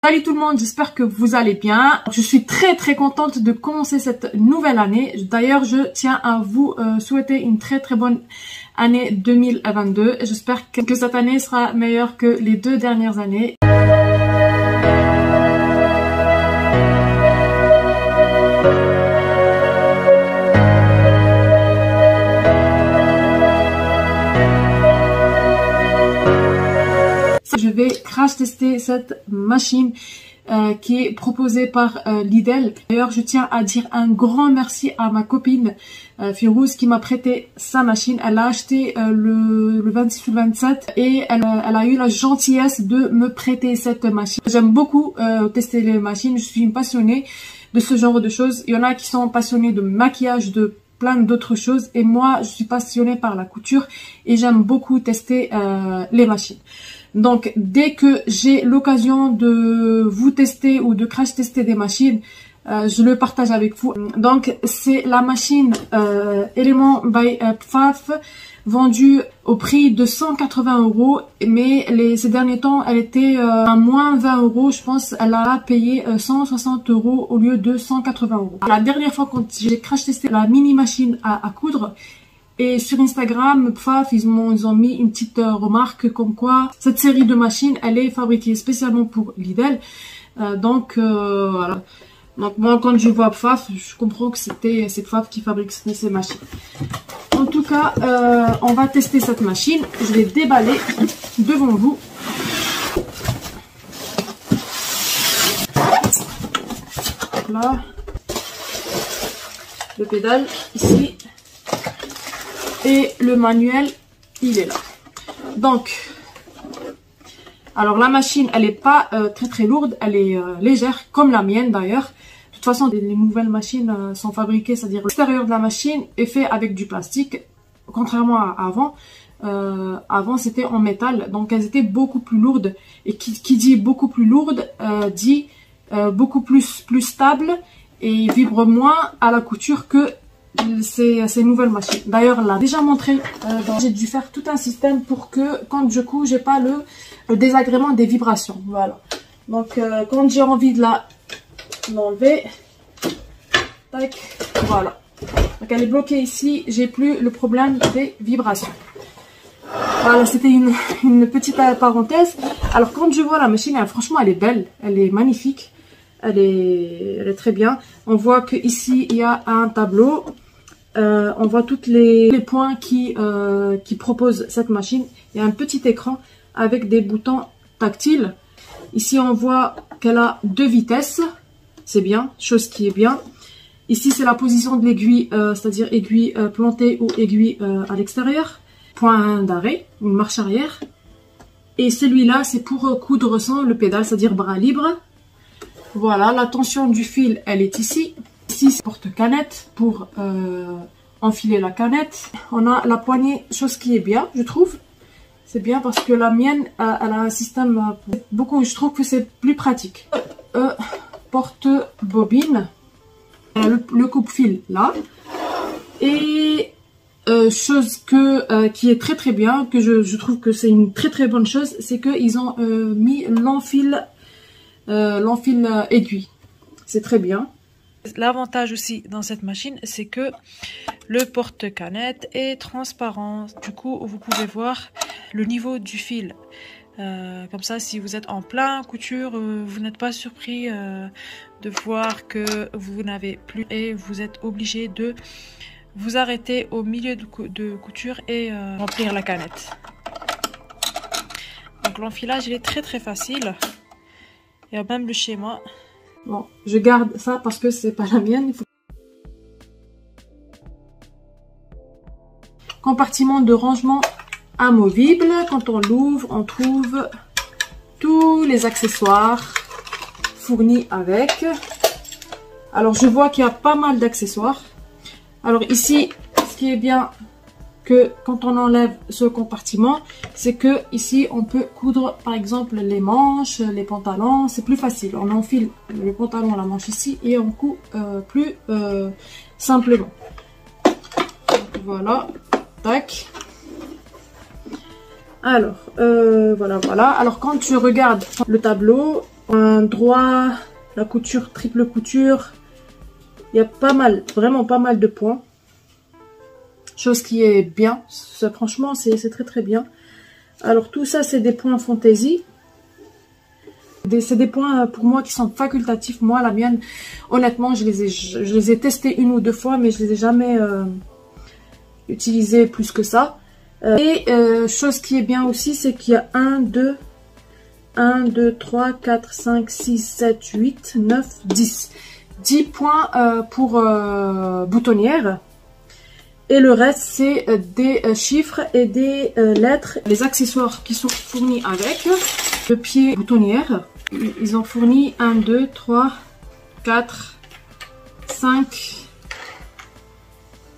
Salut tout le monde, j'espère que vous allez bien. Je suis très contente de commencer cette nouvelle année. D'ailleurs, je tiens à vous souhaiter une très bonne année 2022. J'espère que cette année sera meilleure que les 2 dernières années. Je vais crash tester cette machine qui est proposée par Lidl. D'ailleurs, je tiens à dire un grand merci à ma copine Firouz qui m'a prêté sa machine. Elle l'a acheté le 26 ou le 27 et elle a eu la gentillesse de me prêter cette machine. J'aime beaucoup tester les machines. Je suis une passionnée de ce genre de choses. Il y en a qui sont passionnés de maquillage, de plein d'autres choses, et moi je suis passionnée par la couture et j'aime beaucoup tester les machines. Donc dès que j'ai l'occasion de vous tester ou de crash tester des machines, je le partage avec vous. Donc c'est la machine Element by Pfaff, vendue au prix de 180 €, mais ces derniers temps elle était à moins 20 €. Je pense elle a payé 160 € au lieu de 180 €. La dernière fois quand j'ai crash testé la mini machine à coudre, et sur Instagram, Pfaff, ils ont mis une petite remarque comme quoi cette série de machines, elle est fabriquée spécialement pour Lidl. Voilà. Donc moi, quand je vois Pfaff, je comprends que c'est Pfaff qui fabrique ces machines. En tout cas, on va tester cette machine. Je vais déballer devant vous. Là, le pédale ici. Et le manuel, il est là. Donc, alors la machine, elle n'est pas très lourde, elle est légère, comme la mienne d'ailleurs. De toute façon, les nouvelles machines sont fabriquées, c'est-à-dire l'extérieur de la machine est fait avec du plastique, contrairement à avant. Avant, c'était en métal, donc elles étaient beaucoup plus lourdes. Et qui dit beaucoup plus lourde, dit beaucoup plus stable et vibre moins à la couture que ces nouvelles machines. D'ailleurs, elle l'a déjà montré. J'ai dû faire tout un système pour que quand je couds, j'ai pas le désagrément des vibrations. Voilà. Donc, quand j'ai envie de l'enlever, tac, voilà. Donc, elle est bloquée ici. J'ai plus le problème des vibrations. Voilà, c'était une petite parenthèse. Alors, quand je vois la machine, franchement, elle est belle. Elle est magnifique. Elle est très bien. On voit que ici il y a un tableau. On voit tous les points qui propose cette machine. Il y a un petit écran avec des boutons tactiles. Ici on voit qu'elle a 2 vitesses. C'est bien, chose qui est bien. Ici c'est la position de l'aiguille, c'est-à-dire aiguille plantée ou aiguille à l'extérieur. Point d'arrêt, une marche arrière. Et celui-là c'est pour coudre sans le pédale, c'est-à-dire bras libre. Voilà, la tension du fil, elle est ici. Ici, c'est porte-canette pour enfiler la canette. On a la poignée, chose qui est bien, je trouve. C'est bien parce que la mienne, elle a un système beaucoup, je trouve que c'est plus pratique. Porte-bobine. Le coupe-fil là. Et chose qui est très bien, que je trouve que c'est une très bonne chose, c'est qu'ils ont mis l'enfil aiguille. C'est très bien. L'avantage aussi dans cette machine, c'est que le porte-canette est transparent. Du coup, vous pouvez voir le niveau du fil. Comme ça, si vous êtes en plein couture, vous n'êtes pas surpris de voir que vous n'avez plus et vous êtes obligé de vous arrêter au milieu de couture et remplir la canette. Donc l'enfilage, il est très facile. Il y a même le schéma. Bon, je garde ça parce que c'est pas la mienne. Compartiment de rangement amovible. Quand on l'ouvre, on trouve tous les accessoires fournis avec. Alors, je vois qu'il y a pas mal d'accessoires. Alors ici, ce qui est bien, que quand on enlève ce compartiment, c'est que ici on peut coudre par exemple les manches, les pantalons, c'est plus facile. On enfile le pantalon à la manche ici et on coud plus simplement. Donc, voilà, tac. Alors voilà. Alors quand je regarde le tableau, un droit, la couture, triple couture. Il y a pas mal, vraiment pas mal de points. Chose qui est bien. Ça, franchement, c'est très très bien. Alors tout ça, c'est des points fantaisie. C'est des points pour moi qui sont facultatifs. Moi, la mienne, honnêtement, je les ai testés une ou deux fois, mais je les ai jamais utilisés plus que ça. Chose qui est bien aussi, c'est qu'il y a 1, 2, 3, 4, 5, 6, 7, 8, 9, 10. 10 points pour boutonnière. Et le reste, c'est des chiffres et des lettres. Les accessoires qui sont fournis avec. Le pied boutonnière. Ils ont fourni 1, 2, 3, 4, 5.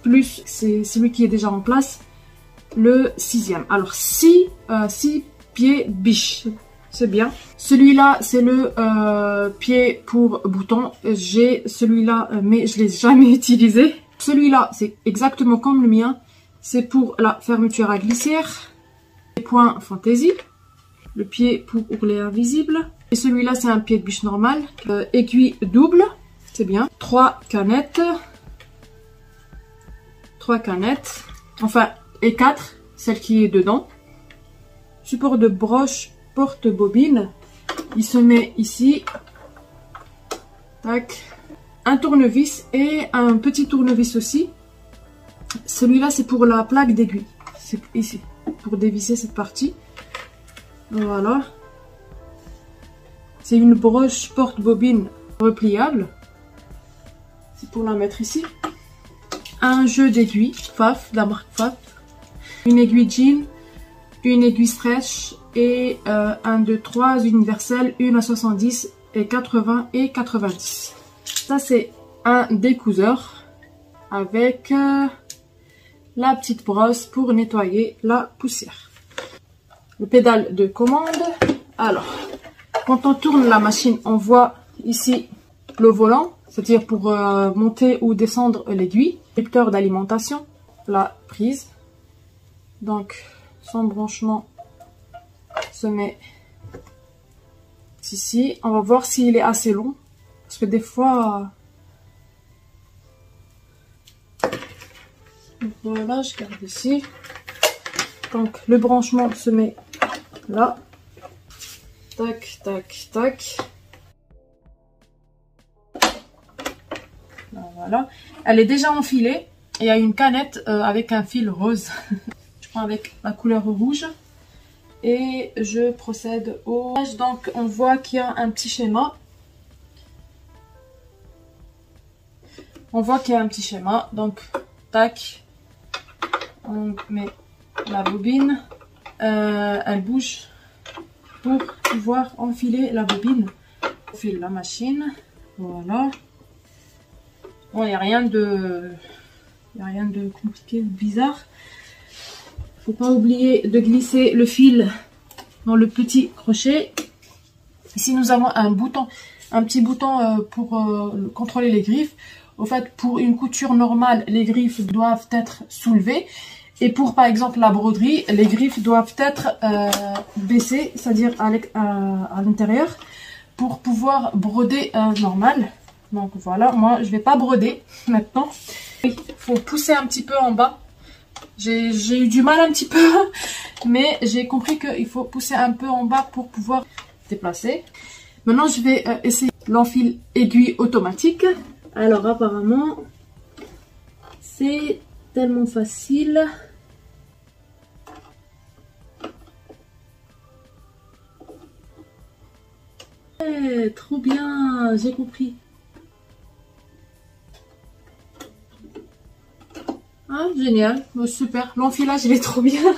Plus, c'est celui qui est déjà en place. Le 6e. Alors, 6 pieds biche. C'est bien. Celui-là, c'est le pied pour bouton. J'ai celui-là, mais je ne l'ai jamais utilisé. Celui-là, c'est exactement comme le mien. C'est pour la fermeture à glissière. Les points fantaisie. Le pied pour ourlet invisible. Et celui-là, c'est un pied de biche normal. Aiguille double. C'est bien. 3 canettes. 3 canettes. Enfin, et 4. Celle qui est dedans. Support de broche porte-bobine. Il se met ici. Tac. Un tournevis et un petit tournevis aussi. Celui-là, c'est pour la plaque d'aiguille. C'est ici. Pour dévisser cette partie. Voilà. C'est une broche porte-bobine repliable. C'est pour la mettre ici. Un jeu d'aiguilles. Pfaff, de la marque Pfaff. Une aiguille jean. Une aiguille stretch. Et 1, 2, 3 universelles. Une à 70 et 80 et 90. Ça, c'est un découseur avec la petite brosse pour nettoyer la poussière. Le pédale de commande. Alors, quand on tourne la machine, on voit ici le volant, c'est-à-dire pour monter ou descendre l'aiguille. Interrupteur d'alimentation, la prise. Donc, son branchement se met ici. On va voir s'il est assez long. Parce que des fois... Voilà, je garde ici. Donc, le branchement se met là. Tac, tac, tac. Voilà. Elle est déjà enfilée. Et il y a une canette avec un fil rose. Je prends avec la couleur rouge. Et je procède au... Donc, on voit qu'il y a un petit schéma. On voit qu'il y a un petit schéma. Donc, tac. On met la bobine. Elle bouge pour pouvoir enfiler la bobine. On file la machine. Voilà. Bon, il n'y a rien de... compliqué ou bizarre. Faut pas oublier de glisser le fil dans le petit crochet. Ici, nous avons un bouton, un petit bouton pour contrôler les griffes. Au fait, pour une couture normale, les griffes doivent être soulevées. Et pour, par exemple, la broderie, les griffes doivent être baissées, c'est-à-dire à l'intérieur, pour pouvoir broder normal. Donc voilà, moi, je vais pas broder maintenant. Il faut pousser un petit peu en bas. J'ai eu du mal un petit peu, mais j'ai compris qu'il faut pousser un peu en bas pour pouvoir déplacer. Maintenant, je vais essayer l'enfil aiguille automatique. Alors, apparemment, c'est tellement facile. Trop bien, j'ai compris. Ah, génial, oh, super, l'enfilage il est trop bien.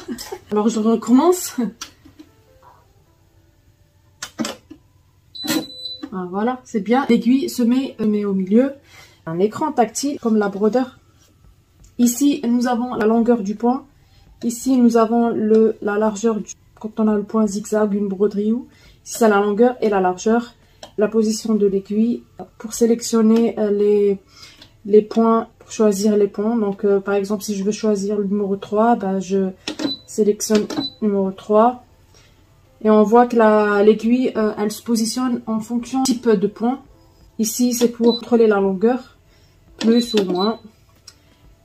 Alors je recommence. Ah, voilà, c'est bien. L'aiguille se met au milieu. Un écran tactile comme la brodeur. Ici, nous avons la longueur du point. Ici, nous avons la largeur quand on a le point zigzag, une broderie ou. Ici, c'est la longueur et la largeur. La position de l'aiguille. Pour sélectionner les points, pour choisir les points. Donc, par exemple, si je veux choisir le numéro 3, ben, je sélectionne numéro 3. Et on voit que l'aiguille, elle se positionne en fonction du type de point. Ici, c'est pour contrôler la longueur, plus ou moins.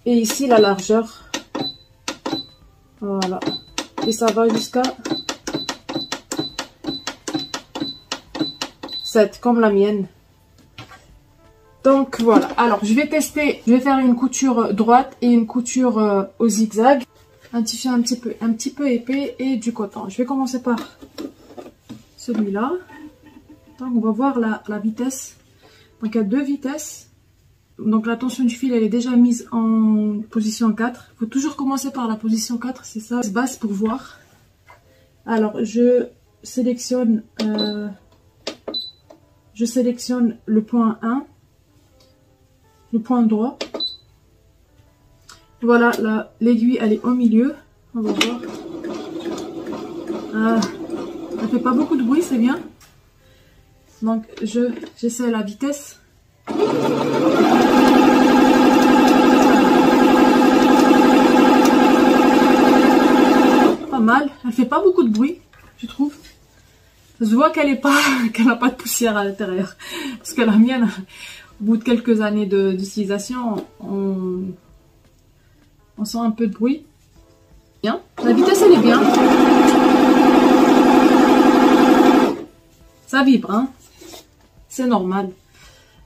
Et ici, la largeur. Voilà. Et ça va jusqu'à 7, comme la mienne. Donc voilà. Alors, je vais tester. Je vais faire une couture droite et une couture au zigzag. Un tissu un petit peu épais et du coton. Je vais commencer par celui-là. Donc on va voir la vitesse. Donc il y a 2 vitesses. Donc la tension du fil elle est déjà mise en position 4. Il faut toujours commencer par la position 4, c'est ça, basse pour voir. Alors je sélectionne le point 1, le point droit. Voilà, l'aiguille elle est au milieu. On va voir. Elle fait pas beaucoup de bruit, c'est bien. Donc j'essaie la vitesse. Pas mal. Elle fait pas beaucoup de bruit, je trouve. Ça se voit qu'elle n'a pas de poussière à l'intérieur. Parce que la mienne, au bout de quelques années d'utilisation, on sent un peu de bruit. Bien. La vitesse, elle est bien. Ça vibre, hein. C'est normal.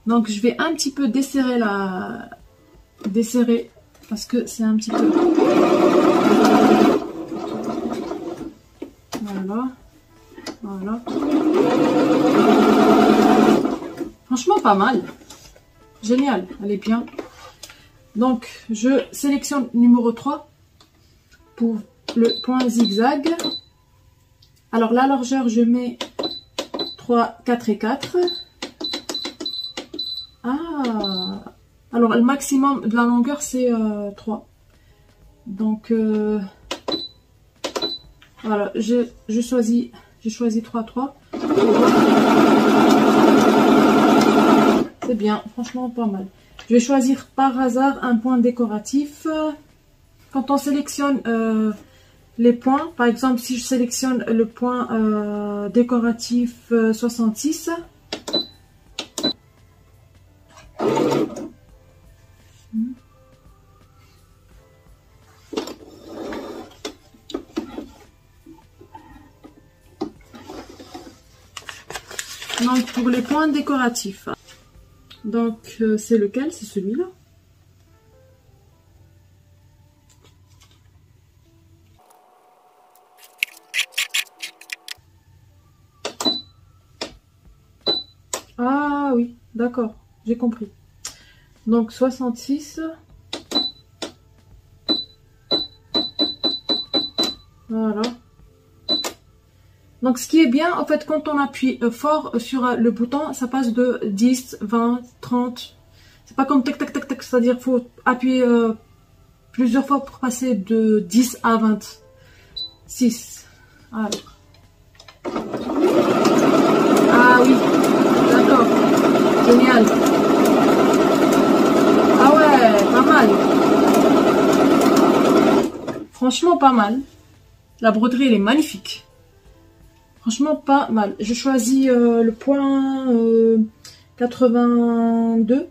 Donc, je vais un petit peu desserrer parce que c'est un petit peu... Voilà. Voilà. Franchement, pas mal. Génial. Elle est bien. Donc, je sélectionne numéro 3 pour le point zigzag. Alors, la largeur, je mets 3, 4 et 4. Ah! Alors, le maximum de la longueur, c'est 3. Donc, voilà, j'ai choisi 3, 3. C'est bien, franchement, pas mal. Je vais choisir par hasard un point décoratif. Quand on sélectionne les points, par exemple, si je sélectionne le point décoratif 66, donc pour les points décoratifs, donc c'est lequel? C'est celui-là. Ah oui, d'accord, j'ai compris. Donc 66. Voilà. Donc ce qui est bien, en fait, quand on appuie fort sur le bouton, ça passe de 10, 20, 30. C'est pas comme tac tac tac tac, c'est-à-dire qu'il faut appuyer plusieurs fois pour passer de 10 à 26. Alors. Ah oui, d'accord. Génial. Ah ouais, pas mal. Franchement, pas mal. La broderie, elle est magnifique. Franchement, pas mal. Je choisis le point 82.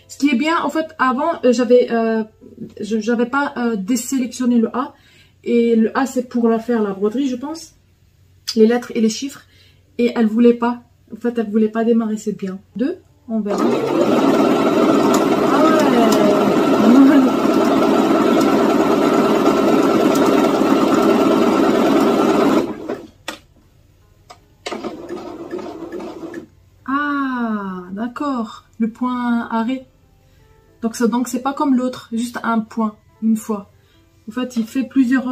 Ce qui est bien, en fait, avant, j'avais pas désélectionné le A. Et le A, c'est pour faire la broderie, je pense. Les lettres et les chiffres. Et elle voulait pas. En fait, elle voulait pas démarrer, c'est bien. 2, on verra. Ah ouais. Ah, d'accord. Le point arrêt. Donc c'est pas comme l'autre, juste un point, une fois. En fait, il fait plusieurs...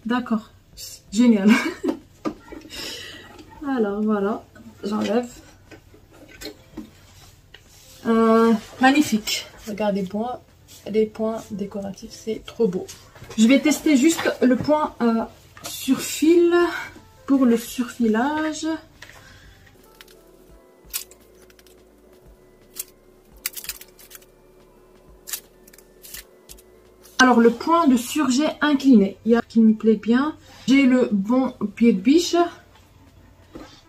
D'accord. Génial. Alors, voilà. J'enlève. Magnifique. Regardez, les points décoratifs, c'est trop beau. Je vais tester juste le point surfil pour le surfilage. Alors le point de surjet incliné, il y a qui me plaît bien. J'ai le bon pied de biche.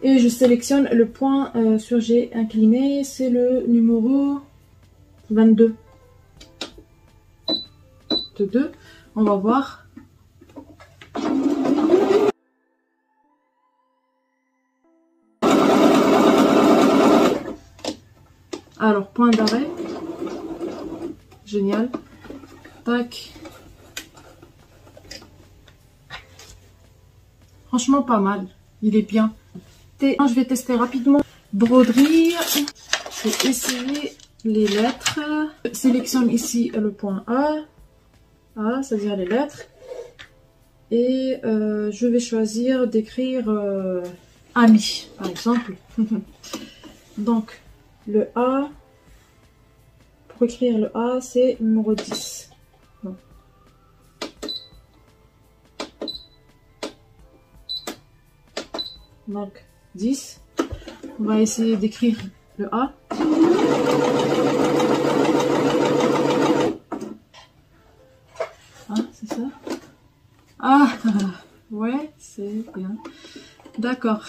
Et je sélectionne le point surjet incliné. C'est le numéro 22. De 2. On va voir. Alors, point d'arrêt. Génial. Tac. Franchement, pas mal. Il est bien. Je vais tester rapidement. Broderie. Je vais essayer les lettres. Je sélectionne ici le point A, c'est-à-dire les lettres. Et je vais choisir d'écrire ami, par exemple. Donc, le A. Pour écrire le A, c'est numéro 10. Bon. Donc, 10. On va essayer d'écrire le A. Ah, c'est ça. Ah, ouais, c'est bien. D'accord.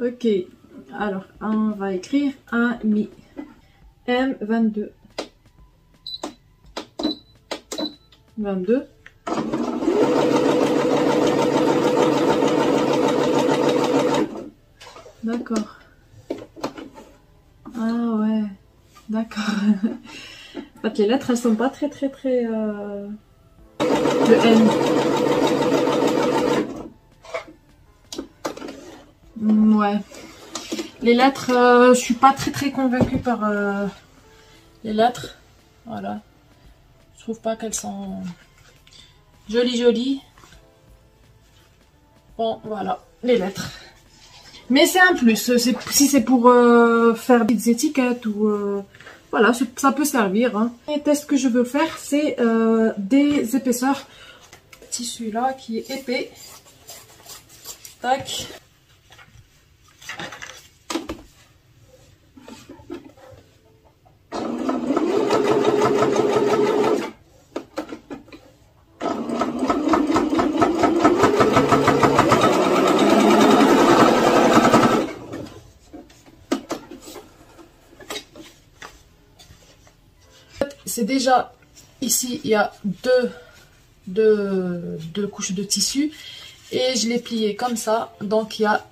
Ok. Alors, on va écrire ami. M22. 22. D'accord. Ah ouais. D'accord. En fait, les lettres, elles sont pas très... Le N. Ouais. Les lettres, je suis pas très convaincue par les lettres. Voilà. Je trouve pas qu'elles sont jolies. Bon, voilà. Les lettres. Mais c'est un plus. Si c'est pour faire des étiquettes ou... voilà, ça peut servir. Hein. Le test que je veux faire, c'est des épaisseurs. Tissu là qui est épais. Tac. C'est déjà ici, il y a deux couches de tissu et je l'ai plié comme ça. Donc il y a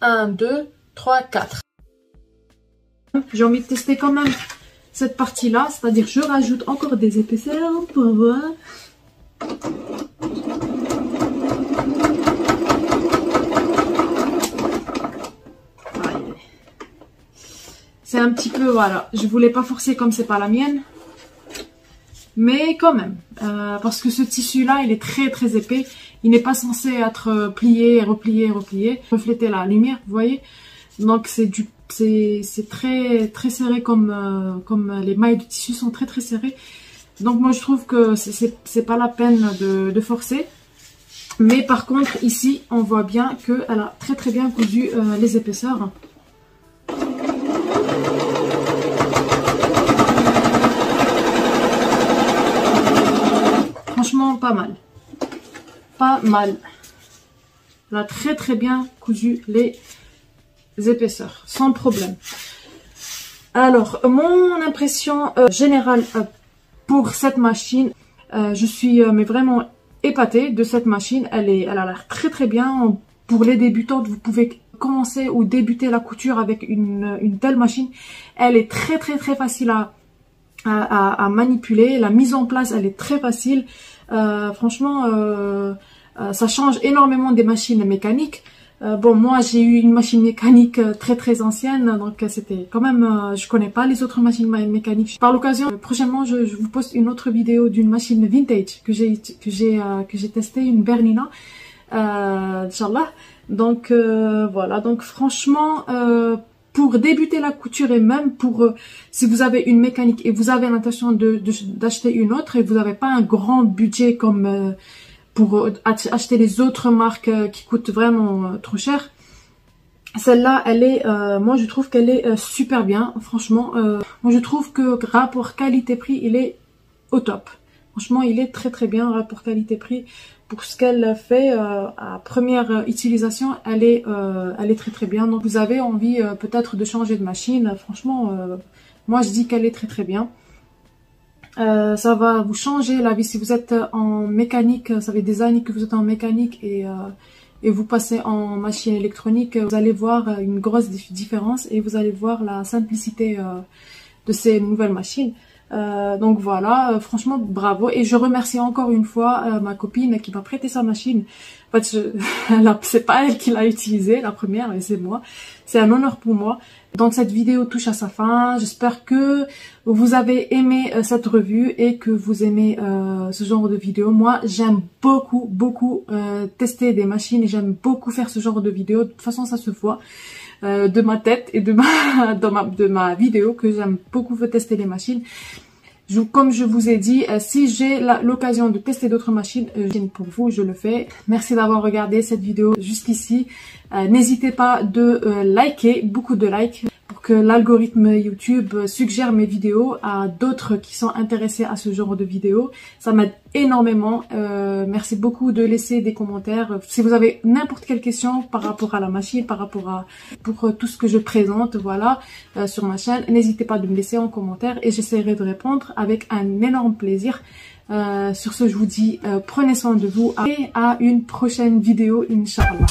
1, 2, 3, 4. J'ai envie de tester quand même cette partie-là, c'est-à-dire je rajoute encore des épaisseurs pour voir. C'est un petit peu, voilà, je voulais pas forcer comme c'est pas la mienne. Mais quand même, parce que ce tissu-là, il est très épais. Il n'est pas censé être plié, replié, refléter la lumière, vous voyez. Donc c'est très serré comme les mailles de tissu sont très serrées. Donc moi je trouve que c'est pas la peine de forcer. Mais par contre ici, on voit bien qu'elle a très bien cousu les épaisseurs. Franchement, pas mal. Pas mal. Elle a très bien cousu les épaisseurs, sans problème. Alors, mon impression générale pour cette machine, je suis mais vraiment épatée de cette machine. Elle a l'air très bien. Pour les débutantes, vous pouvez commencer ou débuter la couture avec une telle machine. Elle est très facile à manipuler. La mise en place, elle est très facile. Franchement, ça change énormément des machines mécaniques. Bon, moi j'ai eu une machine mécanique très ancienne, donc c'était quand même, je connais pas les autres machines mécaniques. Par l'occasion, prochainement je vous poste une autre vidéo d'une machine vintage que j'ai testé, une Bernina, Inch'Allah. Donc voilà, donc franchement, pour débuter la couture et même pour si vous avez une mécanique et vous avez l'intention d'acheter une autre et vous n'avez pas un grand budget comme pour acheter les autres marques qui coûtent vraiment trop cher, celle-là, elle est, moi je trouve qu'elle est super bien, franchement. Moi je trouve que rapport qualité-prix, il est au top. Franchement, il est très bien, rapport qualité-prix. Pour ce qu'elle fait, à première utilisation, elle est très bien. Donc vous avez envie peut-être de changer de machine. Franchement, moi je dis qu'elle est très bien. Ça va vous changer la vie. Si vous êtes en mécanique, ça fait des années que vous êtes en mécanique et vous passez en machine électronique, vous allez voir une grosse différence et vous allez voir la simplicité de ces nouvelles machines. Donc voilà, franchement bravo, et je remercie encore une fois ma copine qui m'a prêté sa machine. En fait, c'est pas elle qui l'a utilisée la première, mais c'est moi. C'est un honneur pour moi. Donc cette vidéo touche à sa fin. J'espère que vous avez aimé cette revue et que vous aimez ce genre de vidéo. Moi j'aime beaucoup tester des machines et j'aime beaucoup faire ce genre de vidéo. De toute façon ça se voit de ma tête et de ma vidéo que j'aime beaucoup tester les machines. Comme je vous ai dit, si j'ai l'occasion de tester d'autres machines pour vous, je le fais. Merci d'avoir regardé cette vidéo jusqu'ici. N'hésitez pas de liker, beaucoup de likes, pour que l'algorithme YouTube suggère mes vidéos à d'autres qui sont intéressés à ce genre de vidéos. Ça m'aide énormément. Merci beaucoup de laisser des commentaires. Si vous avez n'importe quelle question par rapport à la machine, pour tout ce que je présente, voilà, sur ma chaîne, n'hésitez pas de me laisser en commentaire et j'essaierai de répondre avec un énorme plaisir. Sur ce, je vous dis prenez soin de vous et à une prochaine vidéo, Inch'Allah.